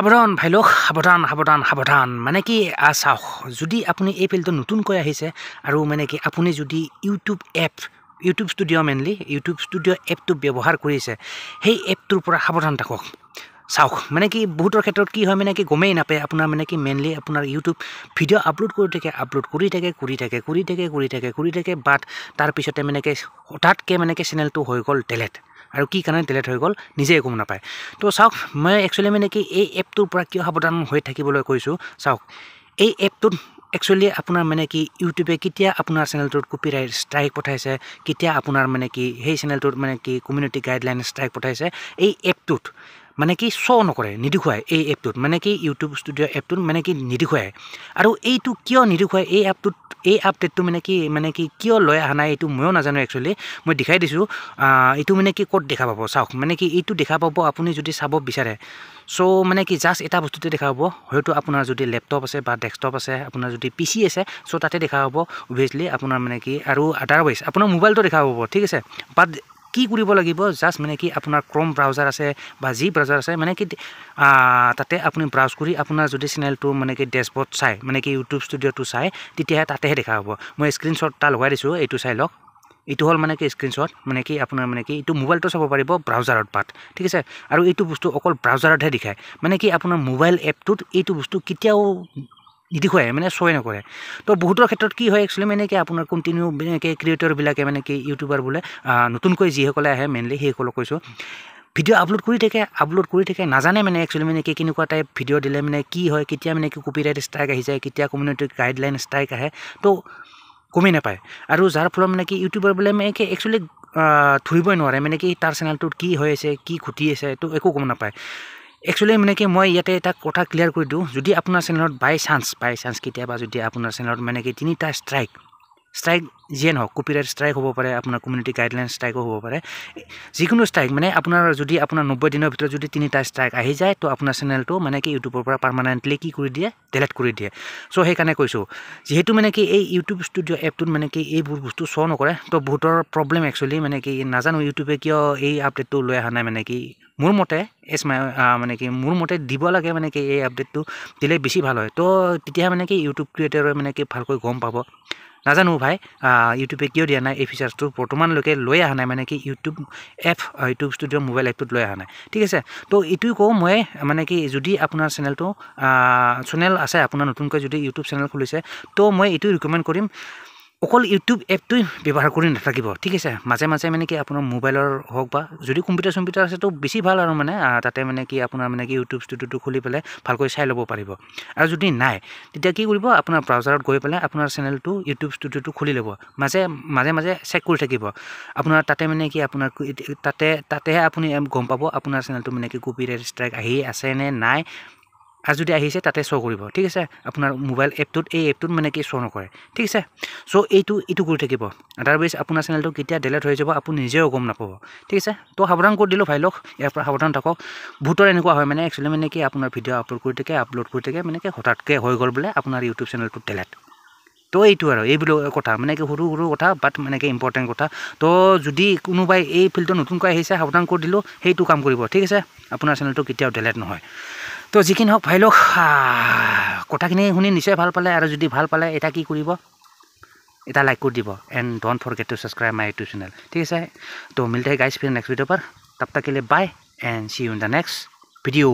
সাৱধান ভাই লোক সাৱধান সাৱধান সাৱধান মানে কি চাওক যদি আপুনি এই ফিল্ডটো নতুনকৈ আহিছে আৰু মানে কি আপুনি যদি YouTube studio' mainly YouTube studio' এপটো ব্যৱহাৰ কৰিছে সেই এপটোৰ পৰা সাৱধান থাকক চাওক মানে কি বহুতৰ ক্ষেত্ৰত কি হয় মানে কি গমেই নাপায় আপোনাৰ মানে কি মেইনলি আপোনাৰ ইউটিউব ভিডিঅ' আপলোড কৰি থাকে বাট তাৰপিছতে মানে কি হঠাৎকৈ মানে কি চেনেলটো হৈ গ'ল ডিলিট আৰু কি কাৰণে ডিলিট হৈ গ'ল নিজে গম নাপায় তো চাওক মই একচুৱেলি মানে কি এই এপটোৰ পৰা কিয় সাৱধান হৈ থাকিবলৈ কৈছোঁ চাওক এই এপটোত একচুৱেলি আপোনাৰ মানে কি ইউটিউবে কেতিয়া আপোনাৰ চেনেলটোত কপিৰাইট ষ্ট্ৰাইক পঠাইছে কেতিয়া আপোনাৰ মানে কি সেই চেনেলটোত মানে কি কমিউনিটি গাইডলাইন ষ্ট্ৰাইক পঠাইছে এই এপটোত মানে কি শ্ব' নকৰে নিদেখুৱায় এই এপটোত মানে কি ইউটিউব ষ্টুডিঅ' এপটোত মানে কি নিদেখুৱায় আৰু এইটো কিয় নিদেখুৱায় এই এপটোত এই আপডেটটো মানে কি কিয় লৈ অহা নাই এইটো ময়ো নাজানো একচুৱেলি মই দেখাই দিছোঁ এইটো মানে কি ক'ত দেখা পাব চাওক মানে কি এইটো দেখা পাব আপুনি যদি চাব বিচাৰে চ' মানে কি জাষ্ট এটা বস্তুতে দেখা পাব হয়তো আপোনাৰ যদি লেপটপ আছে বা ডেস্কটপ আছে আপোনাৰ যদি PC আছে চ' তাতে দেখা পাব অভিয়াছলি আপোনাৰ মানে কি আৰু আদাৰৱাইজ আপোনাৰ মোবাইলটো দেখা পাব ঠিক আছে বাট কি কৰিব লাগিব জাষ্ট মানে কি আপোনাৰ ক্ৰম ব্ৰাউজাৰ আছে বা যি ব্ৰাউজাৰ আছে মানে কি তাতে আপুনি ব্ৰাউজ কৰি আপোনাৰ যদি চেনেলটো মানে কি ডেছবৰ্ড চাই মানে কি ইউটিউব ষ্টুডিঅ'টো চাই তেতিয়াহে তাতেহে দেখা পাব মই স্ক্ৰীনশ্বট এটা লগাই দিছোঁ এইটো চাই লওক এইটো হ'ল মানে কি স্ক্ৰীনশ্বট মানে কি আপোনাৰ মানে কি এইটো মোবাইলটো চাব পাৰিব ব্ৰাউজাৰত বাট ঠিক আছে আৰু এইটো বস্তু অকল ব্ৰাউজাৰতহে দেখায় মানে কি আপোনাৰ মোবাইল এপটোত এইটো বস্তু কেতিয়াও নিদেখুৱায় মানে শ্ব'ই নকৰে তো বহুতৰ ক্ষেত্ৰত কি হয় একচুৱেলি মানে কি আপোনাৰ কণ্টিনিউ এনেকৈ ক্ৰিয়েটৰবিলাকে মানে কি ইউটিউবাৰ বোলে নতুনকৈ যিসকলে আহে মেইনলি সেইসকলক কৈছোঁ ভিডিঅ' আপলোড কৰি থাকে নাজানে মানে একচুৱেলি মানে কি কেনেকুৱা টাইপ ভিডিঅ' দিলে মানে কি হয় কেতিয়া মানে কি কপিৰাইট ষ্ট্ৰাইক আহি যায় কেতিয়া কমিউনিটি গাইডলাইন ষ্ট্ৰাইক আহে তো গমেই নাপায় আৰু যাৰ ফলত মানে কি ইউটিউবাৰ বোলে মানে কি একচুৱেলি ধৰিবই নোৱাৰে মানে কি তাৰ চেনেলটোত কি হৈ আছে কি ঘটি আছে তো একো গম নাপায় একচুৱেলি মানে কি মই ইয়াতে এটা কথা ক্লিয়াৰ কৰি দিওঁ যদি আপোনাৰ চেনেলত বাই চান্স কেতিয়াবা যদি আপোনাৰ চেনেলত মানে কি তিনিটা ষ্ট্ৰাইক যিয়ে নহওক কপিৰাইট ষ্ট্ৰাইক হ'ব পাৰে আপোনাৰ কমিউনিটি গাইডলাইন ষ্ট্ৰাইকো হ'ব পাৰে যিকোনো ষ্ট্ৰাইক মানে আপোনাৰ যদি আপোনাৰ 90 দিনৰ ভিতৰত যদি তিনিটা ষ্ট্ৰাইক আহি যায় তো আপোনাৰ চেনেলটো মানে কি ইউটিউবৰ পৰা পাৰ্মানেণ্টলি কি কৰি দিয়ে ডিলিট কৰি দিয়ে চ' সেইকাৰণে কৈছোঁ যিহেতু মানে কি এই ইউটিউব ষ্টুডিঅ' এপটোত মানে কি এইবোৰ বস্তু শ্ব' নকৰে তো বহুতৰ প্ৰব্লেম একচুৱেলি মানে কি নাজানো ইউটিউবে কিয় এই আপডেটটো লৈ অহা নাই মানে কি মোৰ মতে মানে কি মোৰ মতে দিব লাগে মানে কি এই আপডেটটো দিলে বেছি ভাল হয় তো তেতিয়াহে মানে কি ইউটিউব ক্ৰিয়েটৰে মানে কি ভালকৈ গম পাব নাজানো ভাই ইউটিউবে কিয় দিয়া নাই এই ফিচাৰ্ছটো বৰ্তমানলৈকে লৈ অহা নাই মানে কি ইউটিউব ষ্টুডিঅ' মোবাইল এপটোত লৈ অহা নাই ঠিক আছে তো এইটোৱে কওঁ মই মানে কি যদি আপোনাৰ চেনেলটো চেনেল আছে আপোনাৰ নতুনকৈ যদি ইউটিউব চেনেল খুলিছে তো মই এইটোৱে ৰিকমেণ্ড কৰিম অকল ইউটিউব এপটোই ব্যৱহাৰ কৰি নাথাকিব ঠিক আছে মাজে মাজে মানে কি আপোনাৰ মোবাইলৰ হওক বা যদি কম্পিউটাৰ আছে তো বেছি ভাল আৰু মানে তাতে মানে কি আপোনাৰ মানে কি ইউটিউব ষ্টুডিঅ'টো খুলি পেলাই ভালকৈ চাই ল'ব পাৰিব আৰু যদি নাই তেতিয়া কি কৰিব আপোনাৰ ব্ৰাউজাৰত গৈ পেলাই আপোনাৰ চেনেলটো ইউটিউব ষ্টুডিঅ'টো খুলি ল'ব মাজে চেক কৰি থাকিব আপোনাৰ তাতে মানে কি আপোনাৰ তাতেহে আপুনি গম পাব আপোনাৰ চেনেলটো মানে কি কপিৰাইট ষ্ট্ৰাইক আহি আছে নে নাই আৰু যদি আহিছে তাতে শ্ব' কৰিব ঠিক আছে আপোনাৰ মোবাইল এপটোত এই এপটোত মানে কি শ্ব' নকৰে ঠিক আছে চ' এইটো কৰি থাকিব আদাৰৱাইজ আপোনাৰ চেনেলটো কেতিয়া ডিলিট হৈ যাব আপুনি নিজেও গম নাপাব ঠিক আছে তো সাৱধান কৰি দিলোঁ ভাই লোক ইয়াৰ পৰা সাৱধান থাকক বহুতৰ এনেকুৱা হয় মানে একচুৱেলি মানে কি আপোনাৰ ভিডিঅ' আপলোড কৰি থাকে মানে কি হঠাৎকৈ হৈ গ'ল বোলে আপোনাৰ ইউটিউব চেনেলটো ডিলিট তো এইটো আৰু এইবোৰ কথা মানে কি সৰু কথা বাট মানে কি ইম্পৰ্টেণ্ট কথা তো যদি কোনোবাই এই ফিল্ডটো নতুনকৈ আহিছে সাৱধান কৰি দিলোঁ সেইটো কাম কৰিব ঠিক আছে আপোনাৰ চেনেলটো কেতিয়াও ডিলিট নহয় তো যিকি নহওক ভাই লোক কথাখিনি শুনি নিশ্চয় ভাল পালে আৰু যদি ভাল পালে এটা কি কৰিব এটা লাইক कर দিব and don't forget to subscribe my YouTube channel ठीक है तो मिलते हैं गाइस फिर नेक्स्ट वीडियो पर तब तक के लिए bye and see you in the next video